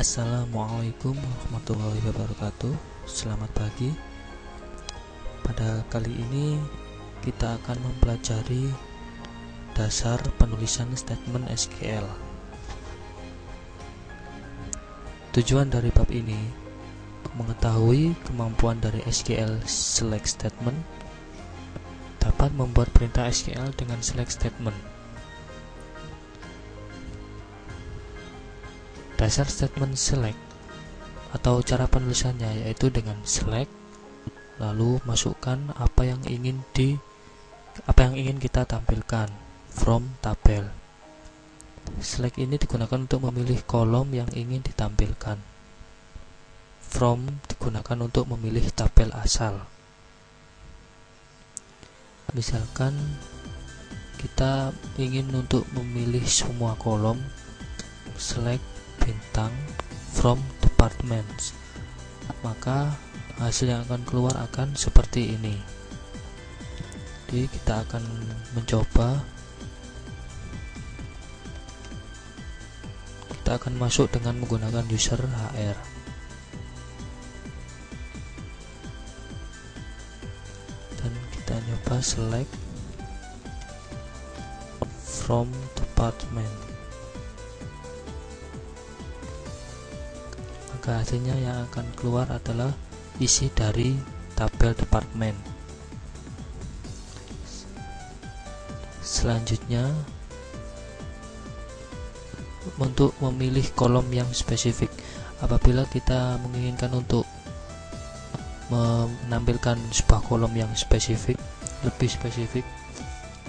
Assalamualaikum warahmatullahi wabarakatuh. Selamat pagi. Pada kali ini kita akan mempelajari dasar penulisan statement SQL. Tujuan dari bab ini mengetahui kemampuan dari SQL select statement, dapat membuat perintah SQL dengan select statement. Dasar statement select atau cara penulisannya yaitu dengan select, lalu masukkan apa yang ingin kita tampilkan from tabel. Select ini digunakan untuk memilih kolom yang ingin ditampilkan. From digunakan untuk memilih tabel asal. Misalkan kita ingin untuk memilih semua kolom, select bintang from departments, maka hasil yang akan keluar akan seperti ini. Jadi kita akan mencoba, kita akan masuk dengan menggunakan user HR. Dan kita nyoba select from department. Maka hasilnya yang akan keluar adalah isi dari tabel departemen. Selanjutnya, untuk memilih kolom yang spesifik, apabila kita menginginkan untuk menampilkan sebuah kolom yang spesifik, lebih spesifik,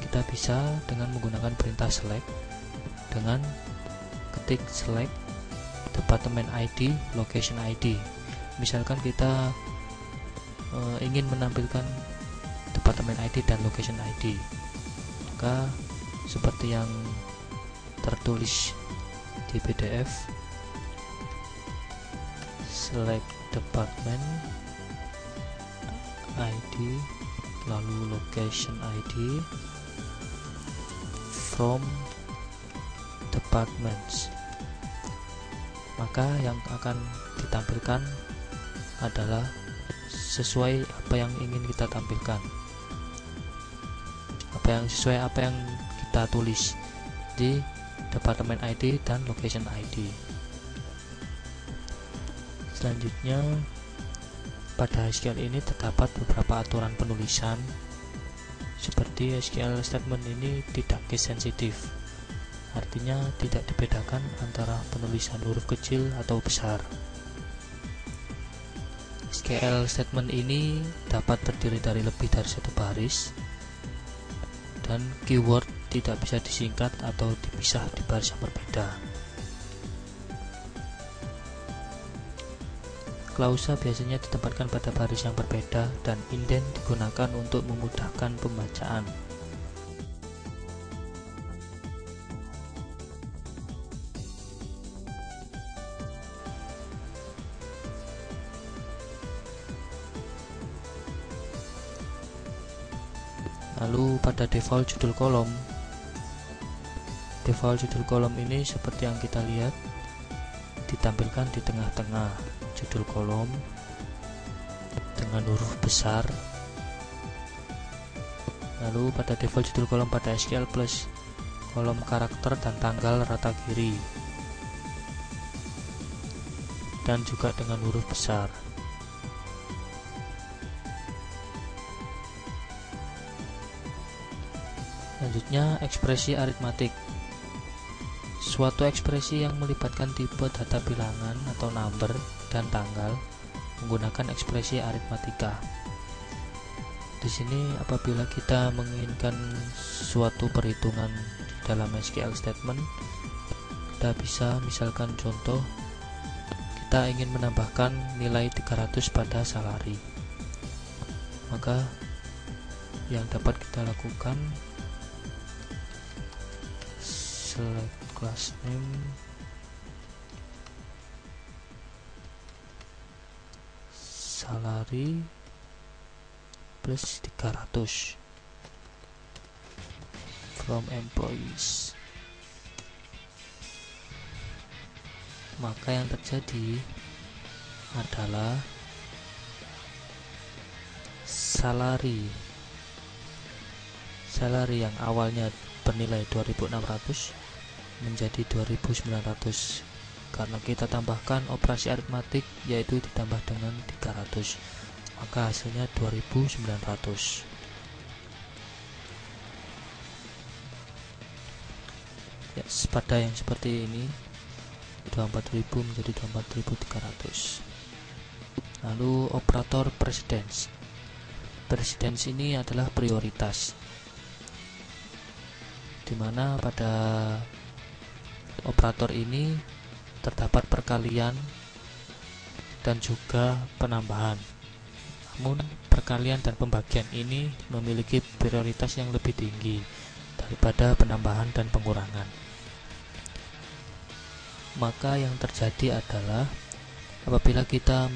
kita bisa dengan menggunakan perintah select dengan ketik select department ID, location ID. Misalkan kita ingin menampilkan department ID dan location ID, maka seperti yang tertulis di PDF, select department ID lalu location ID from departments. Maka yang akan ditampilkan adalah sesuai apa yang ingin kita tampilkan, sesuai apa yang kita tulis di department ID dan location ID. Selanjutnya, pada SQL ini terdapat beberapa aturan penulisan, seperti SQL statement ini tidak case sensitive, artinya tidak dibedakan antara penulisan huruf kecil atau besar. SQL statement ini dapat terdiri dari lebih dari satu baris, dan keyword tidak bisa disingkat atau dipisah di baris yang berbeda. Klausa biasanya ditempatkan pada baris yang berbeda, dan indent digunakan untuk memudahkan pembacaan. Lalu pada default judul kolom ini seperti yang kita lihat, ditampilkan di tengah-tengah judul kolom dengan huruf besar. Lalu pada default judul kolom pada SQL plus kolom karakter dan tanggal rata kiri, dan juga dengan huruf besar. Selanjutnya, ekspresi aritmatik. Suatu ekspresi yang melibatkan tipe data bilangan atau number dan tanggal menggunakan ekspresi aritmatika. Di sini apabila kita menginginkan suatu perhitungan dalam SQL statement, kita bisa misalkan contoh, kita ingin menambahkan nilai 300 pada salary. Maka yang dapat kita lakukan, select class name, salary plus 300 from employees. maka yang terjadi adalah salary yang awalnya bernilai 2.600 menjadi 2.900 karena kita tambahkan operasi aritmatik, yaitu ditambah dengan 300, maka hasilnya 2.900. Ya, pada yang seperti ini 24.000 menjadi 24.300. Lalu operator precedence. Precedence ini adalah prioritas, dimana pada operator ini terdapat perkalian dan juga penambahan. Namun perkalian dan pembagian ini memiliki prioritas yang lebih tinggi daripada penambahan dan pengurangan. Maka yang terjadi adalah apabila kita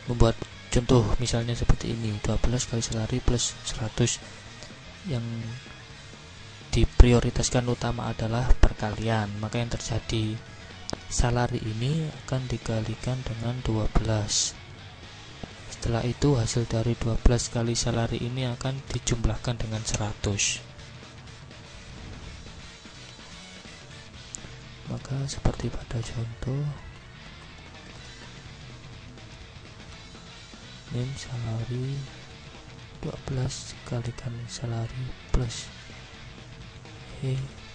membuat contoh misalnya seperti ini, 12 kali salary plus 100, yang diprioritaskan utama adalah perkalian, maka yang terjadi salary ini akan dikalikan dengan 12. Setelah itu hasil dari 12 kali salary ini akan dijumlahkan dengan 100. Maka seperti pada contoh, name salary 12 dikalikan salary plus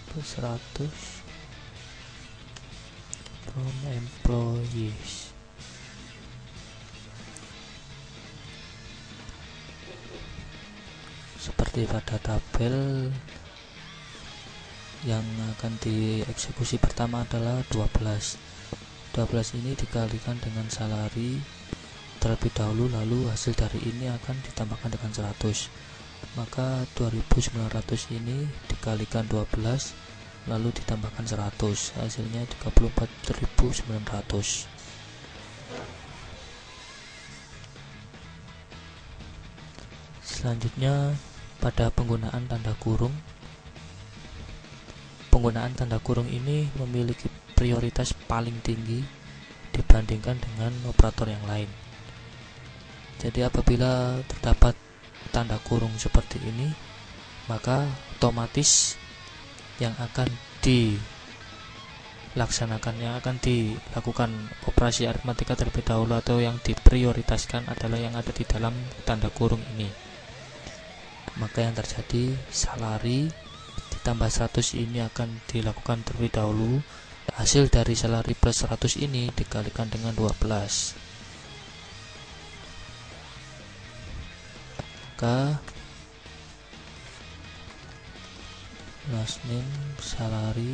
plus 100 from employees. Seperti pada tabel, yang akan dieksekusi pertama adalah 12 ini dikalikan dengan salary terlebih dahulu, lalu hasil dari ini akan ditambahkan dengan 100, maka 2.900 ini dikalikan 12 lalu ditambahkan 100, hasilnya 34.900. Selanjutnya pada penggunaan tanda kurung. Penggunaan tanda kurung ini memiliki prioritas paling tinggi dibandingkan dengan operator yang lain. Jadi apabila terdapat tanda kurung seperti ini, maka otomatis yang akan dilakukan operasi aritmatika terlebih dahulu atau yang diprioritaskan adalah yang ada di dalam tanda kurung ini. Maka yang terjadi salary ditambah 100 ini akan dilakukan terlebih dahulu. Hasil dari salary plus 100 ini dikalikan dengan 12. Maka last name salary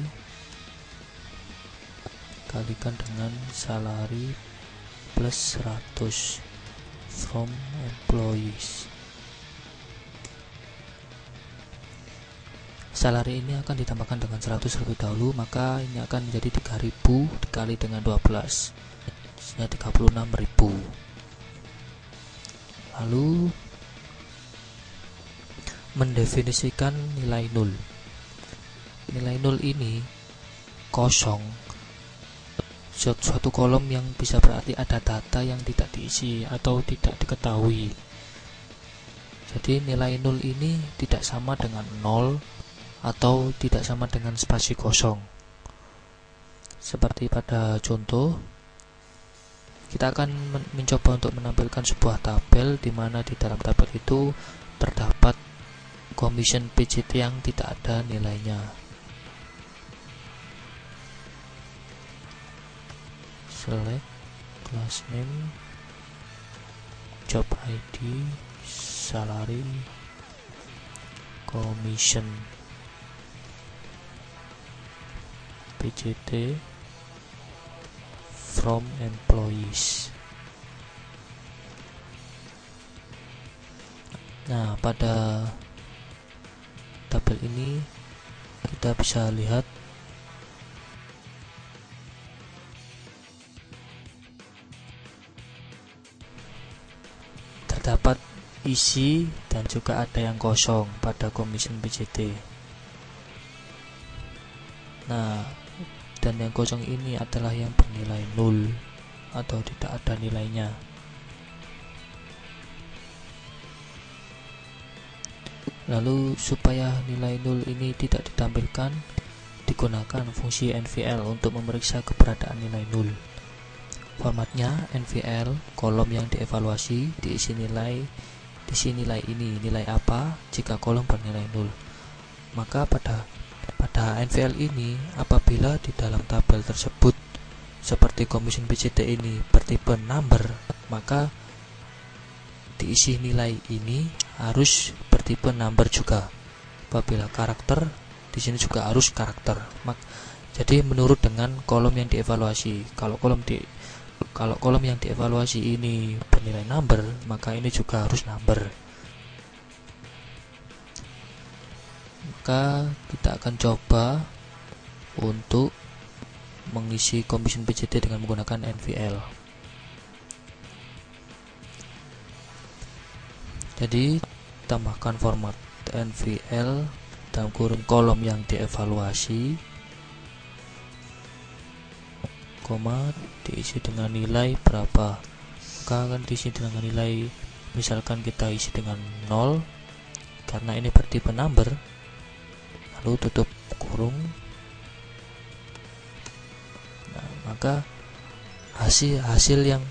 kalikan dengan salary plus 100 from employees. Salary ini akan ditambahkan dengan 100 terlebih dahulu, maka ini akan menjadi 3.000 dikali dengan 12, hasilnya 36.000. Lalu mendefinisikan nilai nol. Nilai nol ini kosong, suatu kolom yang bisa berarti ada data yang tidak diisi atau tidak diketahui. Jadi nilai nol ini tidak sama dengan 0 atau tidak sama dengan spasi kosong. Seperti pada contoh, kita akan mencoba untuk menampilkan sebuah tabel di mana di dalam tabel itu terdapat commission PJT yang tidak ada nilainya. Select class name, job ID, salary, commission, PJT from employees. Nah, pada tabel ini kita bisa lihat terdapat isi dan juga ada yang kosong pada commission PJT. Nah, dan yang kosong ini adalah yang bernilai 0 atau tidak ada nilainya. Lalu supaya nilai 0 ini tidak ditampilkan, digunakan fungsi NVL untuk memeriksa keberadaan nilai 0. Formatnya NVL, kolom yang dievaluasi, diisi nilai ini, nilai apa jika kolom bernilai 0. Maka pada NVL ini, apabila di dalam tabel tersebut seperti Commission PJT ini bertipe number, maka diisi nilai ini harus bertipe number juga. Apabila karakter, di sini juga harus karakter. Jadi menurut dengan kolom yang dievaluasi. Kalau kolom yang dievaluasi ini bernilai number, maka ini juga harus number. Maka kita akan coba untuk mengisi Commission PJT dengan menggunakan NVL. Jadi tambahkan format NVL dalam kurung kolom yang dievaluasi, koma, diisi dengan nilai berapa. Maka akan diisi dengan nilai, misalkan kita isi dengan 0 karena ini bertipe number, lalu tutup kurung. Nah, maka hasil yang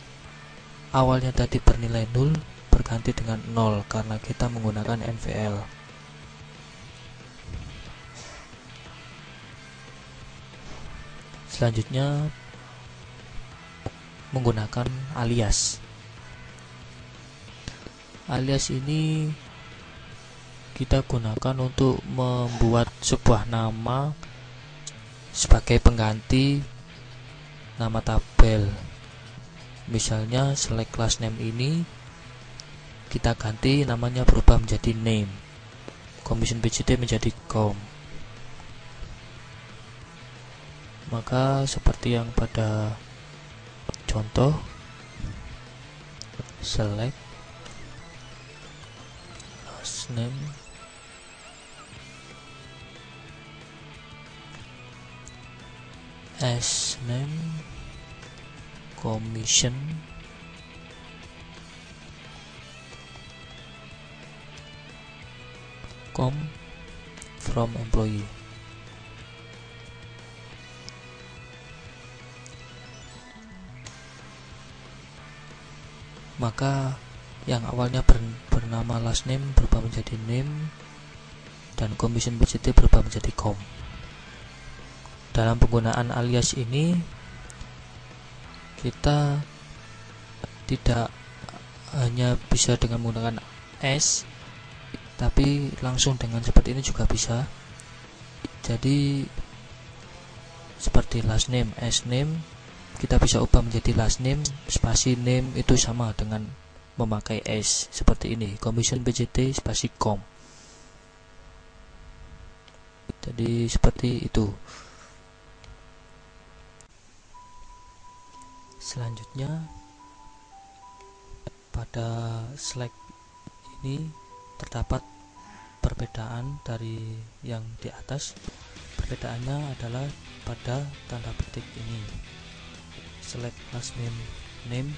awalnya tadi bernilai 0 berganti dengan 0 karena kita menggunakan NVL. Selanjutnya menggunakan alias. Alias ini kita gunakan untuk membuat sebuah nama sebagai pengganti nama tabel. Misalnya select class name ini kita ganti namanya berubah menjadi name, Commission PJT menjadi com. Maka seperti yang pada contoh, select class name as name commission com from employee. Maka yang awalnya bernama last name berubah menjadi name dan Commission PJT berubah menjadi com. Dalam penggunaan alias ini kita tidak hanya bisa dengan menggunakan s, tapi langsung dengan seperti ini juga bisa. Jadi seperti last name, as name, kita bisa ubah menjadi last name spasi name, itu sama dengan memakai s seperti ini, Commission PJT spasi com. Jadi seperti itu. Selanjutnya pada select ini terdapat perbedaan dari yang di atas. Perbedaannya adalah pada tanda petik ini. Select class name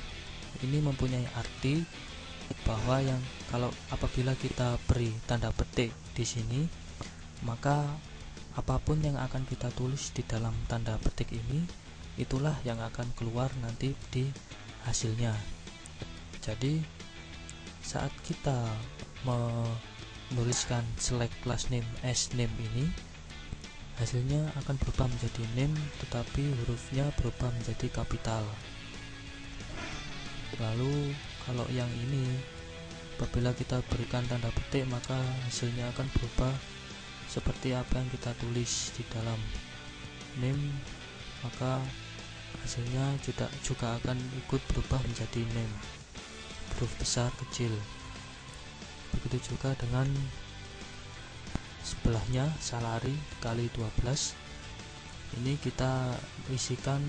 ini mempunyai arti bahwa apabila kita beri tanda petik di sini, maka apapun yang akan kita tulis di dalam tanda petik ini, itulah yang akan keluar nanti di hasilnya. Jadi saat kita menuliskan select class name as name ini, hasilnya akan berubah menjadi name, tetapi hurufnya berubah menjadi kapital. Lalu kalau yang ini, apabila kita berikan tanda petik, maka hasilnya akan berubah seperti apa yang kita tulis di dalam name, maka hasilnya juga akan ikut berubah menjadi name, huruf besar kecil. Begitu juga dengan sebelahnya, salary kali 12. Ini kita isikan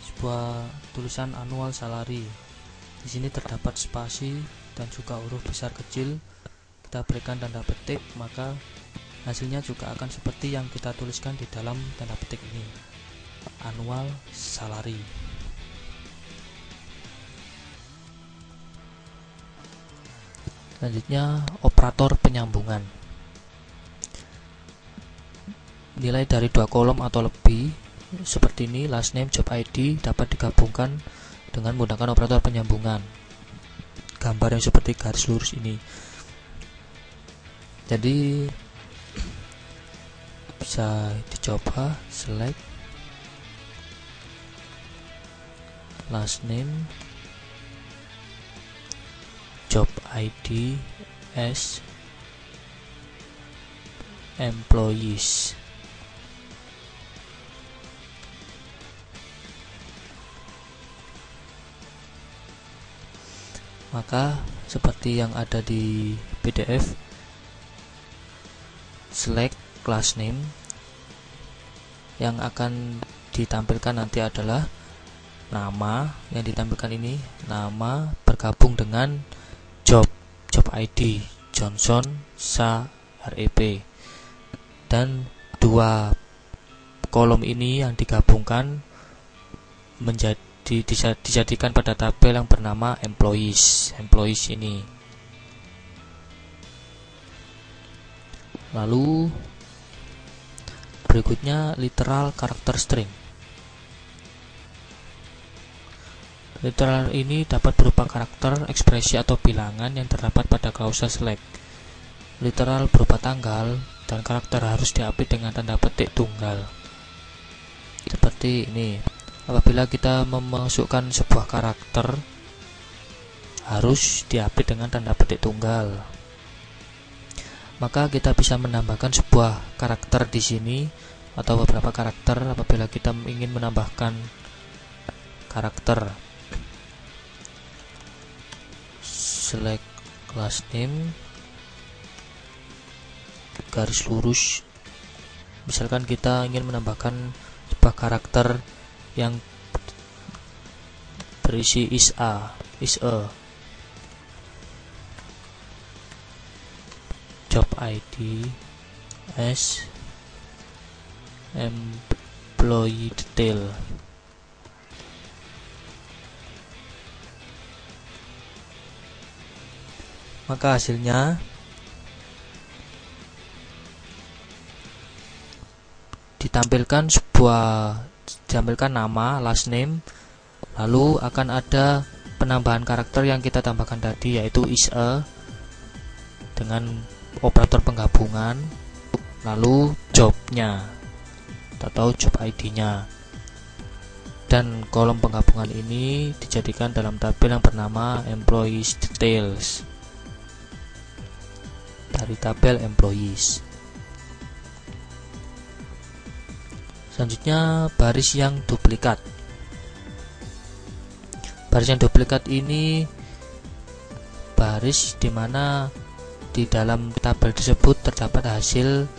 sebuah tulisan annual salary. Di sini terdapat spasi dan juga huruf besar kecil. Kita berikan tanda petik, maka hasilnya juga akan seperti yang kita tuliskan di dalam tanda petik ini, annual salary. Selanjutnya operator penyambungan. Nilai dari 2 kolom atau lebih seperti ini, last name, job ID, dapat digabungkan dengan menggunakan operator penyambungan. Gambar yang seperti garis lurus ini. Jadi bisa dicoba, select last name, job ID as employees. Maka seperti yang ada di PDF, select class name, yang akan ditampilkan nanti adalah nama yang ditampilkan ini, nama bergabung dengan job ID Johnson Sa REP, dan 2 kolom ini yang digabungkan dijadikan pada tabel yang bernama employees ini. Lalu berikutnya literal character string. Literal ini dapat berupa karakter, ekspresi atau bilangan yang terdapat pada klausa select. Literal berupa tanggal dan karakter harus diapit dengan tanda petik tunggal. Seperti ini. Apabila kita memasukkan sebuah karakter, harus diapit dengan tanda petik tunggal. Maka kita bisa menambahkan sebuah karakter di sini atau beberapa karakter apabila kita ingin menambahkan karakter. Select class name, garis lurus. Misalkan kita ingin menambahkan sebuah karakter yang berisi is a, job ID as employee detail. Maka hasilnya ditampilkan nama, last name, lalu akan ada penambahan karakter yang kita tambahkan tadi, yaitu is a dengan operator penggabungan, lalu jobnya atau job ID-nya, dan kolom penggabungan ini dijadikan dalam tabel yang bernama employees details dari tabel employees. Selanjutnya baris yang duplikat. Baris yang duplikat ini baris di mana di dalam tabel tersebut terdapat hasil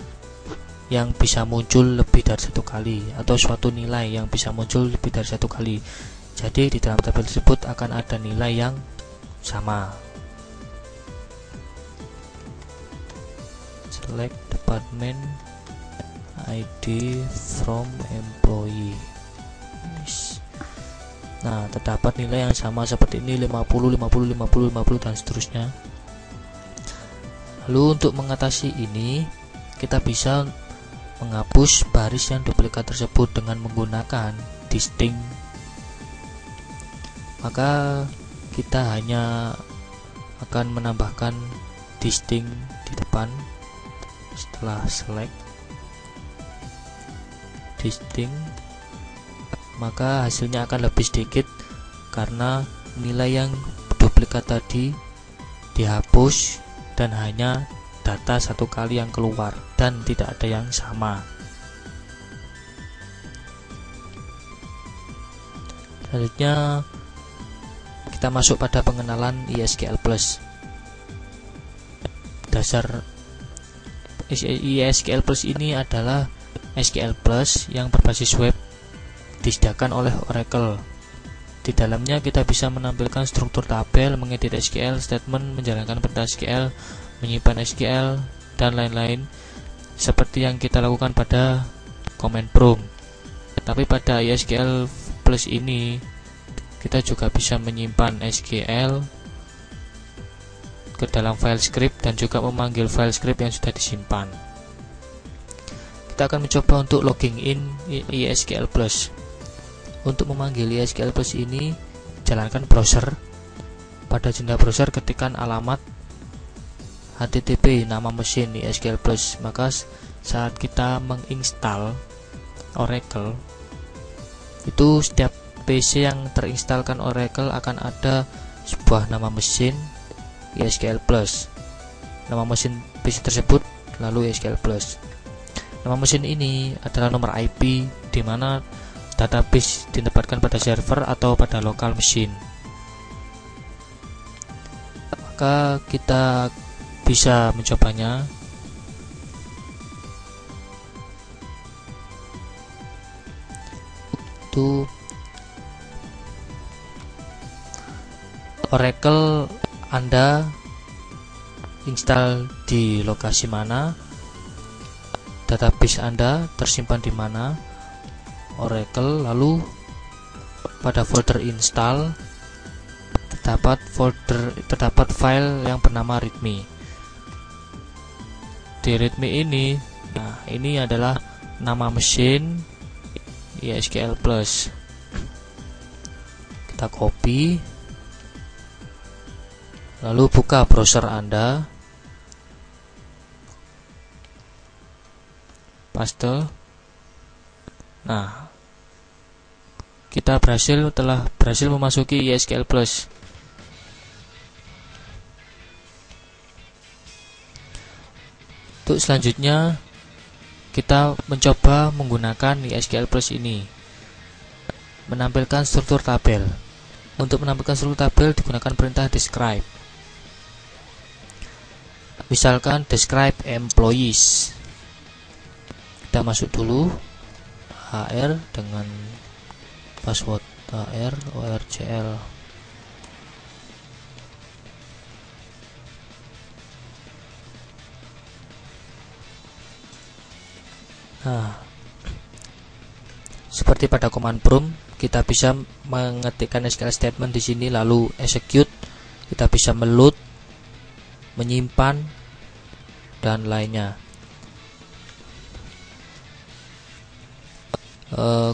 yang bisa muncul lebih dari 1 kali atau suatu nilai yang bisa muncul lebih dari 1 kali. Jadi di dalam tabel tersebut akan ada nilai yang sama. Select department ID from employee. Nah, terdapat nilai yang sama seperti ini, 50, 50, 50, 50 dan seterusnya. Lalu untuk mengatasi ini, kita bisa menghapus baris yang duplikat tersebut dengan menggunakan distinct. Maka kita hanya akan menambahkan distinct di depan setelah select distinct, maka hasilnya akan lebih sedikit karena nilai yang duplikat tadi dihapus dan hanya data 1 kali yang keluar dan tidak ada yang sama. Selanjutnya kita masuk pada pengenalan ISQL Plus. Dasar ISQL Plus ini adalah SQL Plus yang berbasis web disediakan oleh Oracle. Di dalamnya kita bisa menampilkan struktur tabel, mengedit SQL statement, menjalankan perintah SQL, menyimpan SQL, dan lain-lain. seperti yang kita lakukan pada command prompt. Tapi pada SQL Plus ini kita juga bisa menyimpan SQL ke dalam file script dan juga memanggil file script yang sudah disimpan. Kita akan mencoba untuk logging in SQL Plus. Untuk memanggil SQL Plus ini, jalankan browser. Pada jendela browser ketikkan alamat http nama mesin SQL Plus. Maka saat kita menginstal Oracle, itu setiap PC yang terinstalkan Oracle akan ada sebuah nama mesin SQL Plus. Nama mesin PC tersebut lalu SQL Plus. Nama mesin ini adalah nomor IP di mana database ditempatkan pada server atau pada lokal mesin. Maka kita bisa mencobanya. Itu Oracle Anda install di lokasi mana, database Anda tersimpan di mana, Oracle, lalu pada folder install terdapat file yang bernama readme. Di readme ini, nah ini adalah nama mesin SQL Plus. Kita copy, lalu buka browser Anda, paste. Nah, kita telah berhasil memasuki SQL Plus. Untuk selanjutnya kita mencoba menggunakan SQL Plus ini, menampilkan struktur tabel. Untuk menampilkan struktur tabel digunakan perintah describe. Misalkan describe employees. Kita masuk dulu HR dengan password orgl. Nah, seperti pada command prompt, kita bisa mengetikkan SQL statement di sini lalu execute. Kita bisa meload, menyimpan, dan lainnya.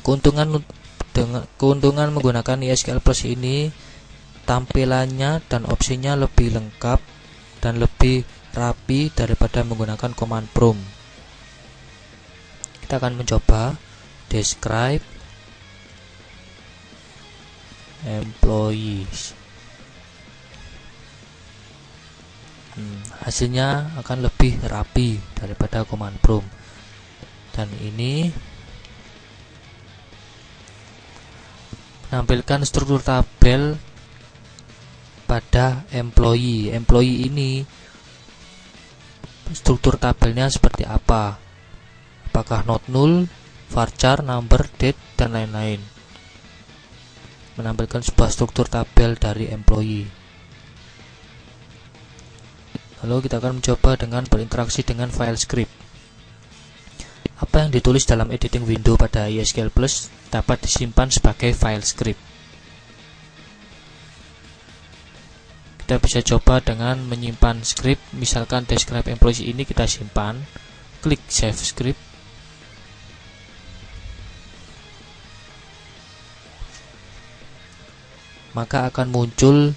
Keuntungan menggunakan SQL Plus ini, tampilannya dan opsinya lebih lengkap dan lebih rapi daripada menggunakan command prompt. Kita akan mencoba describe employees. Hasilnya akan lebih rapi daripada command prompt. Dan ini menampilkan struktur tabel pada employee. Employee ini struktur tabelnya seperti apa? Apakah not null, varchar, number, date, dan lain-lain. Menampilkan sebuah struktur tabel dari employee. Lalu kita akan mencoba dengan berinteraksi dengan file script. Apa yang ditulis dalam editing window pada SQL Plus dapat disimpan sebagai file script. Kita bisa coba dengan menyimpan script. Misalkan describe employees ini kita simpan, klik save script. Maka akan muncul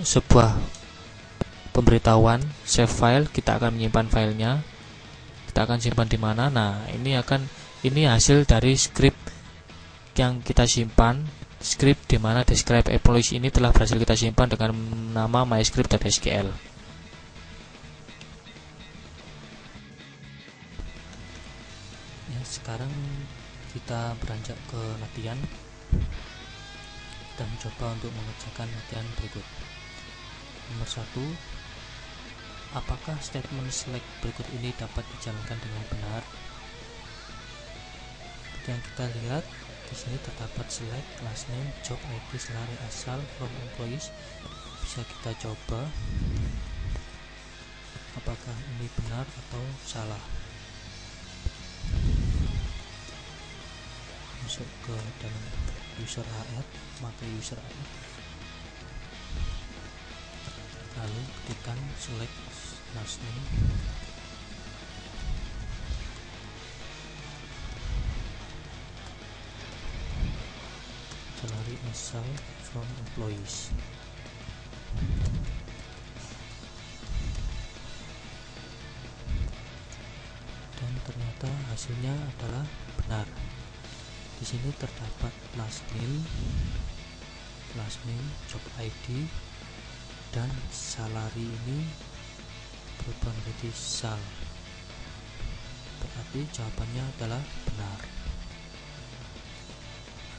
sebuah pemberitahuan save file. Kita akan menyimpan filenya. Kita akan simpan di mana? Nah, ini hasil dari script yang kita simpan. Script di mana describe employees ini telah berhasil kita simpan dengan nama myscript.sql. Ya, sekarang kita beranjak ke latihan. Kita mencoba untuk mengerjakan latihan berikut. Nomor 1, apakah statement select berikut ini dapat dijalankan dengan benar? Seperti yang kita lihat di sini terdapat select class name, job ID, salary asal, from employees. Bisa kita coba. apakah ini benar atau salah. Masuk ke dalam user HR, pakai user HR, lalu ketikkan select last name, salary aside from employees. Dan ternyata hasilnya adalah benar. Di sini terdapat last name, job ID, dan salary ini berubah menjadi sal. Berarti jawabannya adalah benar.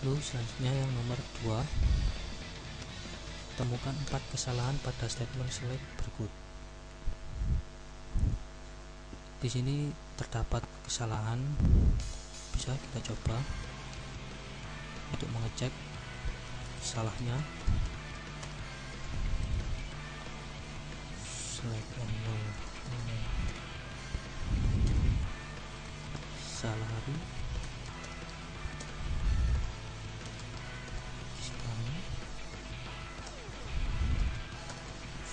Lalu selanjutnya yang nomor 2, temukan 4 kesalahan pada statement select berikut. Di sini terdapat kesalahan, bisa kita coba untuk mengecek salahnya. Select salary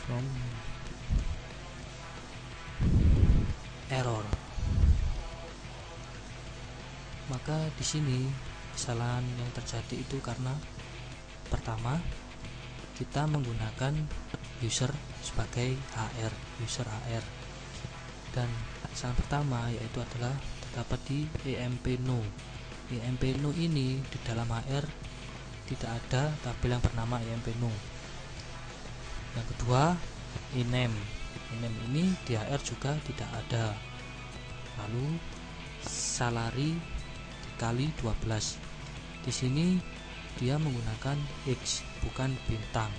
from error. Maka di sini kesalahan yang terjadi itu karena pertama, kita menggunakan user sebagai user HR, dan kesalahan pertama yaitu adalah terdapat di EMP no. EMP no ini di dalam HR tidak ada tabel yang bernama EMP no. Yang kedua, ename ini di HR juga tidak ada. Lalu salary dikali 12. Di sini dia menggunakan X bukan bintang.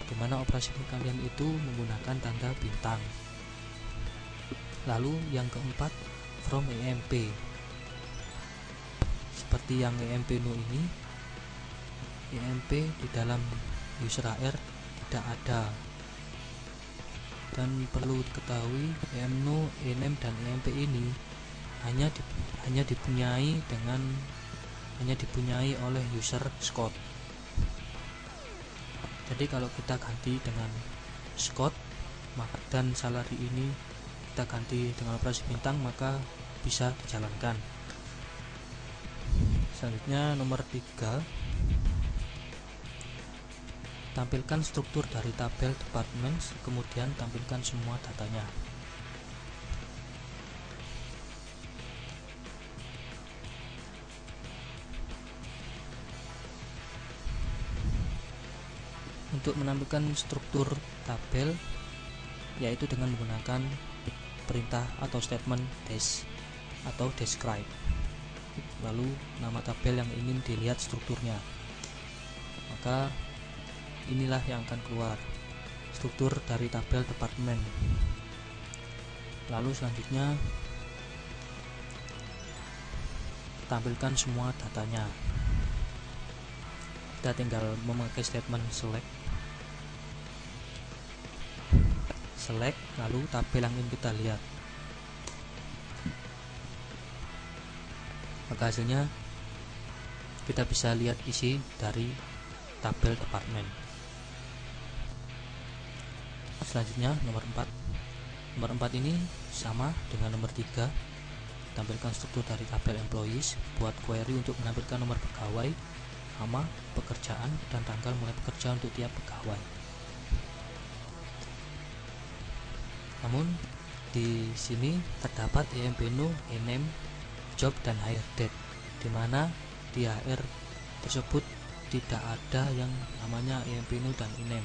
Bagaimana operasi perkalian itu menggunakan tanda bintang. Lalu yang keempat, from EMP. Seperti yang EMP no ini, EMP di dalam user HR tidak ada. Dan perlu diketahui, EMNO, ename, dan EMP ini hanya dipunyai oleh user Scott. Jadi kalau kita ganti dengan Scott dan salary ini kita ganti dengan operasi bintang, maka bisa dijalankan. Selanjutnya nomor 3, tampilkan struktur dari tabel departments, kemudian tampilkan semua datanya. Untuk menampilkan struktur tabel yaitu dengan menggunakan perintah atau statement dash atau describe, lalu nama tabel yang ingin dilihat strukturnya. Maka inilah yang akan keluar struktur dari tabel departemen. Lalu selanjutnya tampilkan semua datanya. Kita tinggal memakai statement select lalu tabel yang ingin kita lihat. Maka hasilnya kita bisa lihat isi dari tabel departemen. Selanjutnya nomor 4. Nomor 4 ini sama dengan nomor 3. Tampilkan struktur dari tabel employees. Buat query untuk menampilkan nomor pegawai, nama, pekerjaan, dan tanggal mulai bekerja untuk tiap pegawai. Namun di sini terdapat EMP no, ename, job, dan hire date, di mana di HR tersebut tidak ada yang namanya EMP no dan ename,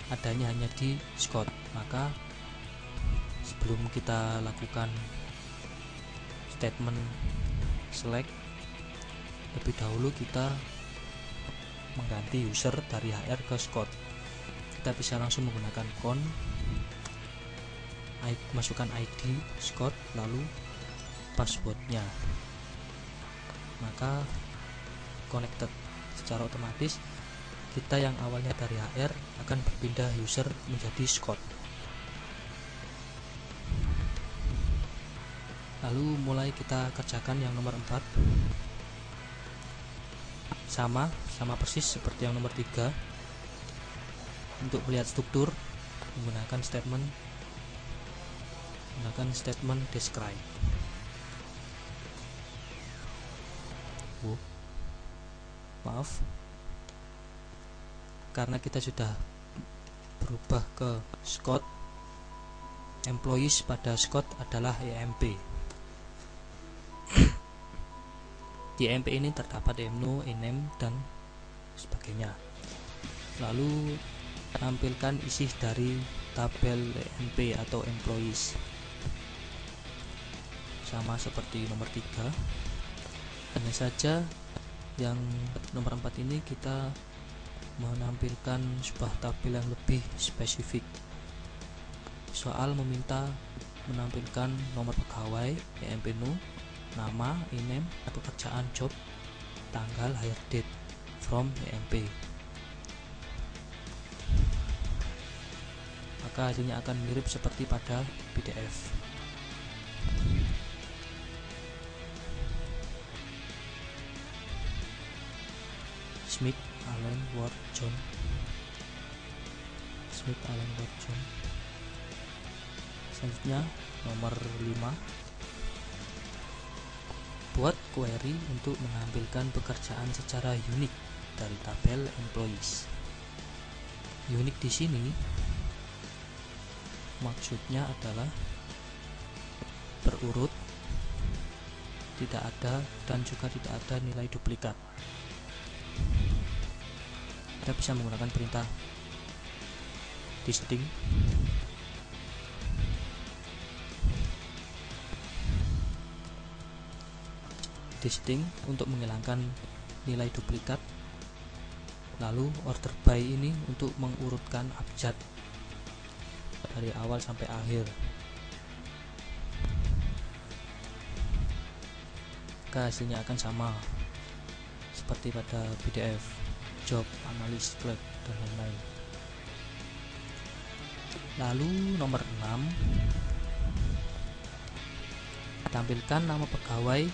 adanya hanya di Scott. Maka sebelum kita lakukan statement select, lebih dahulu kita mengganti user dari HR ke Scott. Kita bisa langsung menggunakan masukkan ID Scott lalu passwordnya, maka connected secara otomatis. Kita yang awalnya dari HR akan berpindah user menjadi Scott. Lalu mulai kita kerjakan yang nomor 4. Sama persis seperti yang nomor 3. Untuk melihat struktur menggunakan statement describe. Maaf, karena kita sudah berubah ke Scott, employees pada Scott adalah EMP. Di EMP ini terdapat EMNO, ENAME, dan sebagainya. Lalu tampilkan isi dari tabel EMP atau employees. Sama seperti nomor 3. Hanya saja yang nomor 4 ini kita menampilkan sebuah tabel yang lebih spesifik. Soal meminta menampilkan nomor pegawai, EMP-NU, nama, e-name, pekerjaan, job, tanggal, hire date from EMP. Maka hasilnya akan mirip seperti pada PDF. Smith, Allen, Ward, John. Selanjutnya nomor 5. Buat query untuk menampilkan pekerjaan secara unik dari tabel employees. Unik di sini maksudnya adalah berurut, tidak ada dan juga tidak ada nilai duplikat. Kita bisa menggunakan perintah distinct untuk menghilangkan nilai duplikat. Lalu order by ini untuk mengurutkan abjad dari awal sampai akhir. Maka hasilnya akan sama seperti pada PDF, job, analis, clerk, dan lain-lain. Lalu nomor 6, tampilkan nama pegawai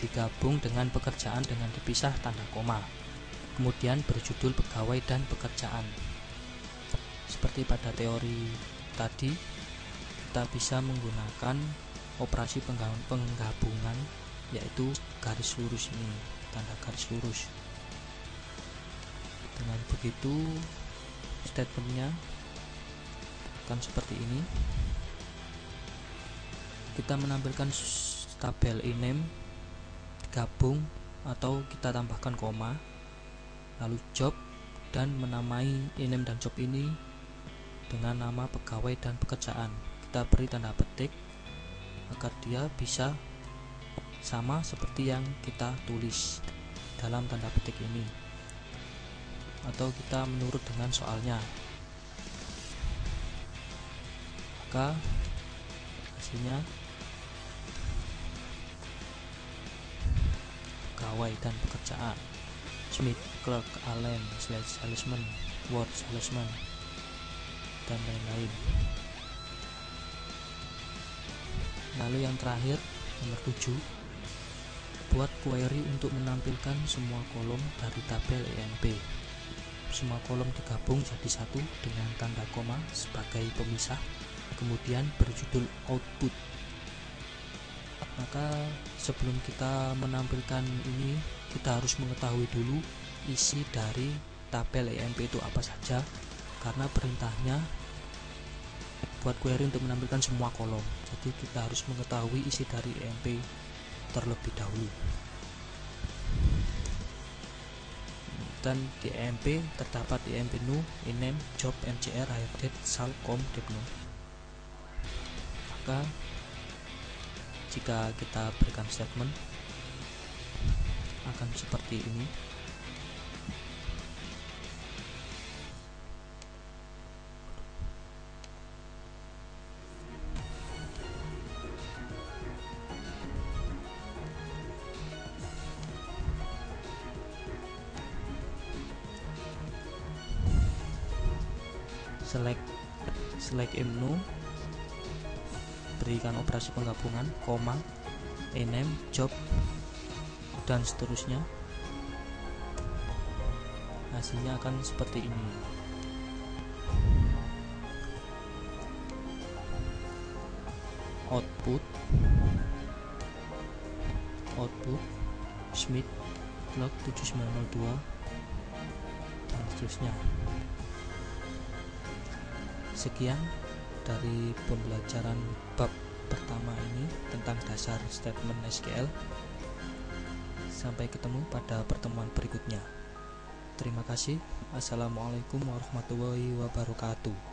digabung dengan pekerjaan dengan dipisah tanda koma, kemudian berjudul pegawai dan pekerjaan. Seperti pada teori tadi, kita bisa menggunakan operasi penggabungan, yaitu garis lurus ini, tanda garis lurus. Dengan begitu statementnya akan seperti ini. Kita menampilkan tabel e-name gabung atau kita tambahkan koma, lalu job, dan menamai e-name dan job ini dengan nama pegawai dan pekerjaan. Kita beri tanda petik agar dia bisa sama seperti yang kita tulis dalam tanda petik ini, atau kita menurut dengan soalnya. Maka hasilnya pegawai dan pekerjaan: Smith, clerk, Allen, salesman, Ward, salesman, dan lain-lain. Lalu yang terakhir nomor 7, buat query untuk menampilkan semua kolom dari tabel EMP. Semua kolom digabung jadi satu dengan tanda koma sebagai pemisah, kemudian berjudul output. Maka sebelum kita menampilkan ini, kita harus mengetahui dulu isi dari tabel EMP itu apa saja, karena perintahnya buat query untuk menampilkan semua kolom. Jadi kita harus mengetahui isi dari EMP terlebih dahulu. Dan di EMP terdapat EMP-NU, e-name, job, MCR, hire date, sal, com, depno. Maka jika kita berikan statement akan seperti ini. Select EMNO, berikan operasi penggabungan, koma, ename, job, dan seterusnya. Hasilnya akan seperti ini. Output Smith log 7902 dan seterusnya. Sekian dari pembelajaran bab pertama ini tentang dasar statement SQL. Sampai ketemu pada pertemuan berikutnya. Terima kasih. Assalamualaikum warahmatullahi wabarakatuh.